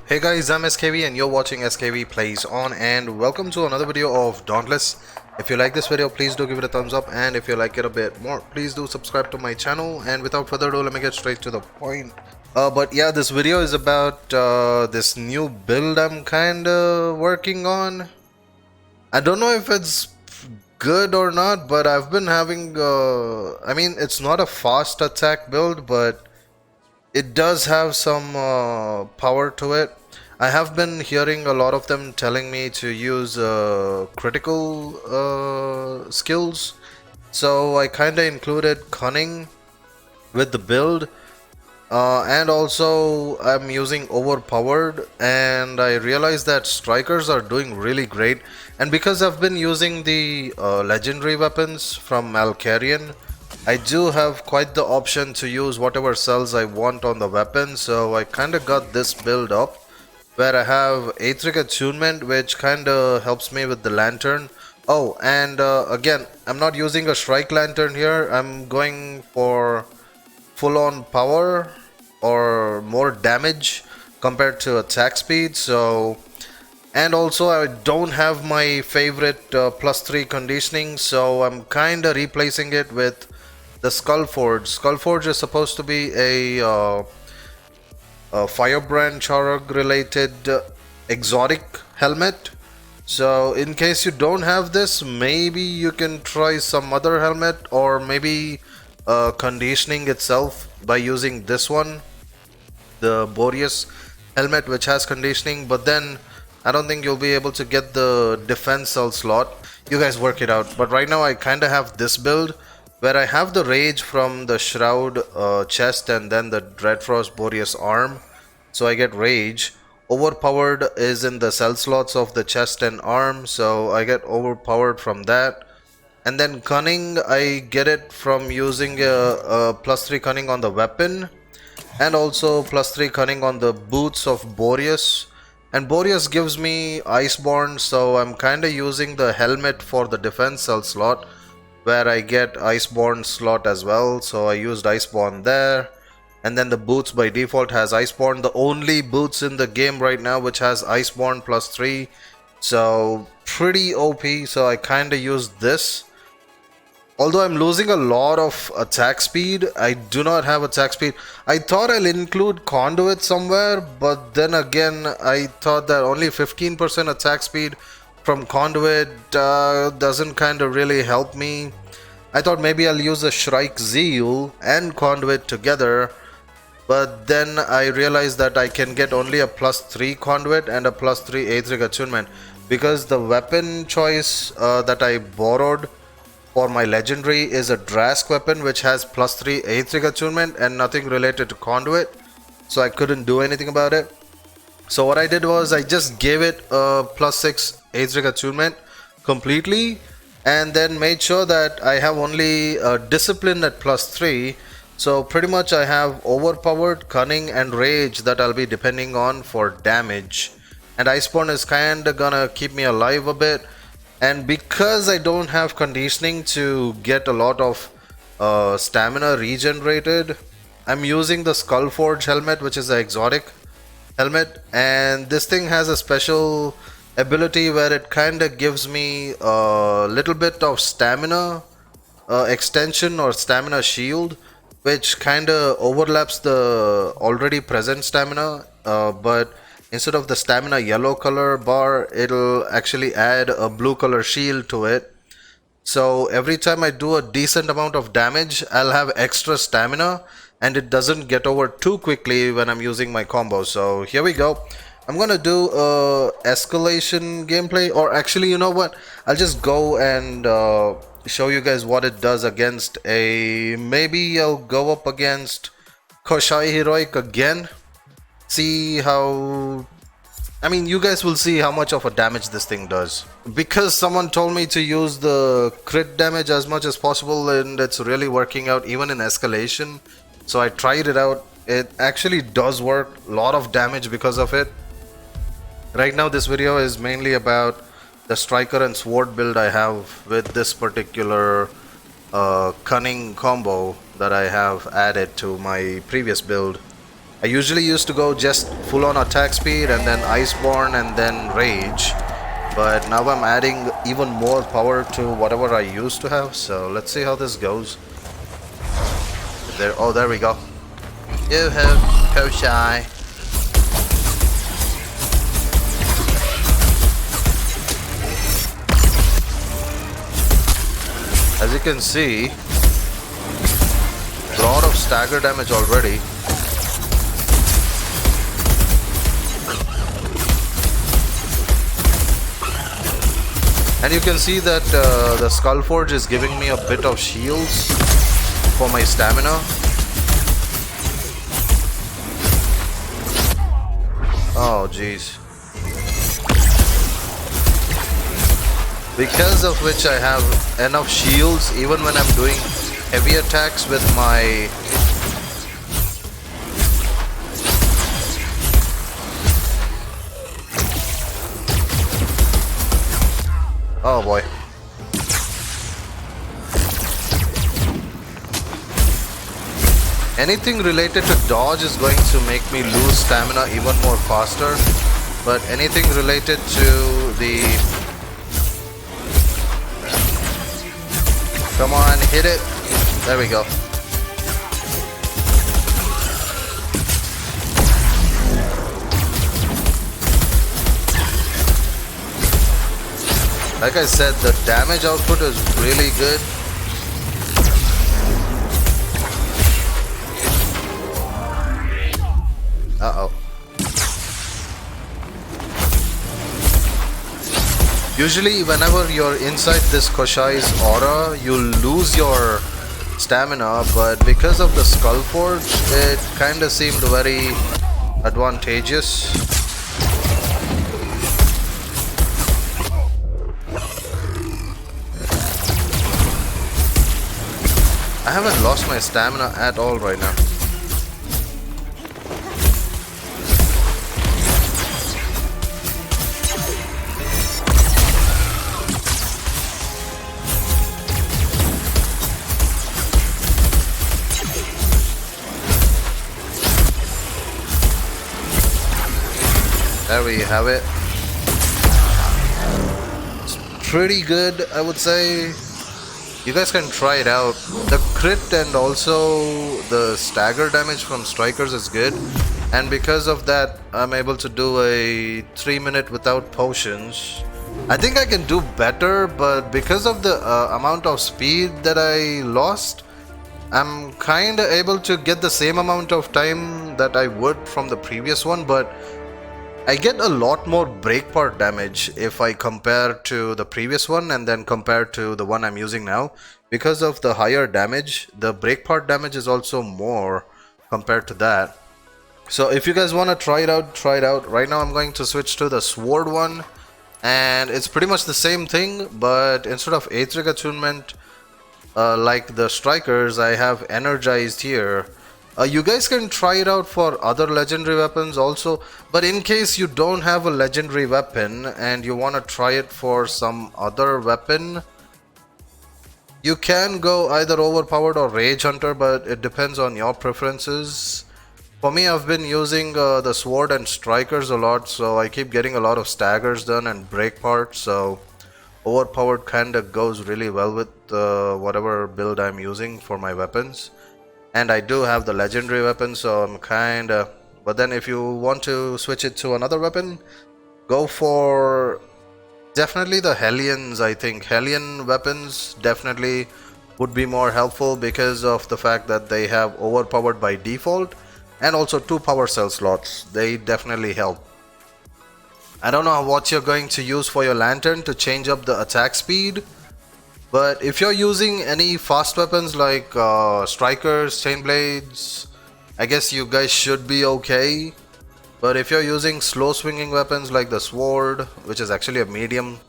Hey guys, I'm SKV and you're watching SKV Plays On, and welcome to another video of Dauntless. If you like this video, please do give it a thumbs up, and if you like it a bit more, please do subscribe to my channel. And without further ado, let me get straight to the point. But yeah, this video is about this new build I'm kinda working on. I don't know if it's good or not, but I've been having I mean, it's not a fast attack build, but it does have some power to it. I have been hearing a lot of them telling me to use critical skills, so I kinda included cunning with the build, and also I'm using overpowered, and I realized that strikers are doing really great. And because I've been using the legendary weapons from Malkarion, I do have quite the option to use whatever cells I want on the weapon, so I kinda got this build up where I have Aetheric Attunement, which kinda helps me with the lantern. Oh, and again, I'm not using a shrike lantern here, I'm going for full-on power or more damage compared to attack speed. So, and also I don't have my favorite +3 conditioning, so I'm kinda replacing it with the Skullforge. Skullforge is supposed to be a Firebrand Charog related exotic helmet. So in case you don't have this, maybe you can try some other helmet, or maybe conditioning itself by using this one, the Boreas helmet, which has conditioning. But then I don't think you'll be able to get the defense cell slot. You guys work it out. But right now I kinda have this build where I have the Rage from the Shroud chest and then the Dreadfrost Boreas arm. So I get Rage. Overpowered is in the cell slots of the chest and arm, so I get overpowered from that. And then Cunning, I get it from using a +3 Cunning on the weapon, and also +3 Cunning on the boots of Boreas. And Boreas gives me Iceborne, so I'm kinda using the helmet for the defense cell slot, where I get Iceborne slot as well, so I used Iceborne there. And then the boots by default has Iceborne, the only boots in the game right now which has Iceborne +3, so pretty OP. So I kinda used this. Although I'm losing a lot of attack speed, I do not have attack speed. I thought I'll include Conduit somewhere, but then again I thought that only 15% attack speed from Conduit doesn't kind of really help me. I thought maybe I'll use a Shrike Zeal and Conduit together, but then I realized that I can get only a +3 Conduit and a +3 Aetheric Attunement, because the weapon choice that I borrowed for my legendary is a Drask weapon which has +3 Aetheric Attunement and nothing related to Conduit, so I couldn't do anything about it. So what I did was I just gave it a +6 Aetheric Attunement completely, and then made sure that I have only Discipline at +3. So pretty much I have Overpowered, Cunning and Rage that I'll be depending on for damage. And Iceborne is kinda gonna keep me alive a bit. And because I don't have conditioning to get a lot of stamina regenerated, I'm using the Skullforge helmet, which is an exotic helmet. And this thing has a special ability where it kinda gives me a little bit of stamina extension or stamina shield, which kinda overlaps the already present stamina, but instead of the stamina yellow color bar, it'll actually add a blue color shield to it. So every time I do a decent amount of damage, I'll have extra stamina, and it doesn't get over too quickly when I'm using my combo. So here we go. I'm gonna do a escalation gameplay, or actually, you know what? I'll just go and show you guys what it does against a... Maybe I'll go up against Koshai Heroic again. See how... I mean, you guys will see how much of a damage this thing does. Because someone told me to use the crit damage as much as possible, and it's really working out even in escalation. So I tried it out. It actually does work. A lot of damage because of it. Right now this video is mainly about the striker and sword build I have with this particular cunning combo that I have added to my previous build. I usually used to go just full on attack speed and then Iceborne and then Rage. But now I'm adding even more power to whatever I used to have. So let's see how this goes. There, oh, there we go. Yoo-hoo, go shy. As you can see, a lot of stagger damage already. And you can see that the Skullforge is giving me a bit of shields for my stamina. Oh jeez. Because of which I have enough shields even when I'm doing heavy attacks with my oh boy. Anything related to dodge is going to make me lose stamina even more faster, but anything related to the... Come on, hit it. There we go. Like I said, the damage output is really good. Uh-oh. Usually whenever you're inside this Koshai's aura, you'll lose your stamina, but because of the Skullforge, it kinda seemed very advantageous. I haven't lost my stamina at all right now. There we have it. It's pretty good, I would say. You guys can try it out. The crit and also the stagger damage from strikers is good. And because of that, I'm able to do a 3-minute without potions. I think I can do better, but because of the amount of speed that I lost, I'm kinda able to get the same amount of time that I would from the previous one, but I get a lot more break part damage if I compare to the previous one and then compare to the one I'm using now. Because of the higher damage, the break part damage is also more compared to that. So if you guys want to try it out, try it out. Right now I'm going to switch to the sword one, and it's pretty much the same thing, but instead of Aetheric attunement like the strikers, I have energized here. You guys can try it out for other legendary weapons also, but in case you don't have a legendary weapon and you want to try it for some other weapon, you can go either overpowered or rage hunter, but it depends on your preferences. For me, I've been using the sword and strikers a lot, so I keep getting a lot of staggers done and break parts, so overpowered kinda goes really well with whatever build I'm using for my weapons. And I do have the legendary weapon, so I'm kinda... But then if you want to switch it to another weapon, go for definitely the Hellions. I think Hellion weapons definitely would be more helpful because of the fact that they have overpowered by default and also 2 power cell slots. They definitely help. I don't know what you're going to use for your lantern to change up the attack speed, but if you're using any fast weapons like strikers, chain blades, I guess you guys should be okay. But if you're using slow swinging weapons like the sword, which is actually a medium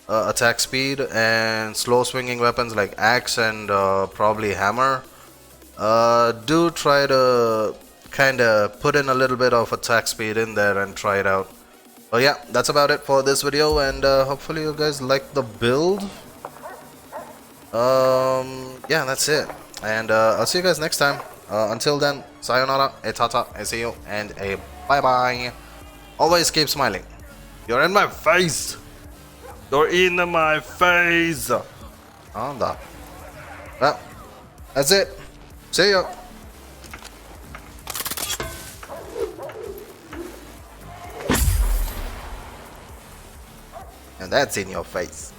attack speed, and slow swinging weapons like axe and probably hammer, do try to kinda put in a little bit of attack speed in there and try it out. But yeah, that's about it for this video, and hopefully you guys like the build. Yeah, that's it, and I'll see you guys next time. Until then, sayonara, a tata, a see you, and a bye bye. Always keep smiling. You're in my face. You're in my face. Anda. Well, that's it. See ya. And that's in your face.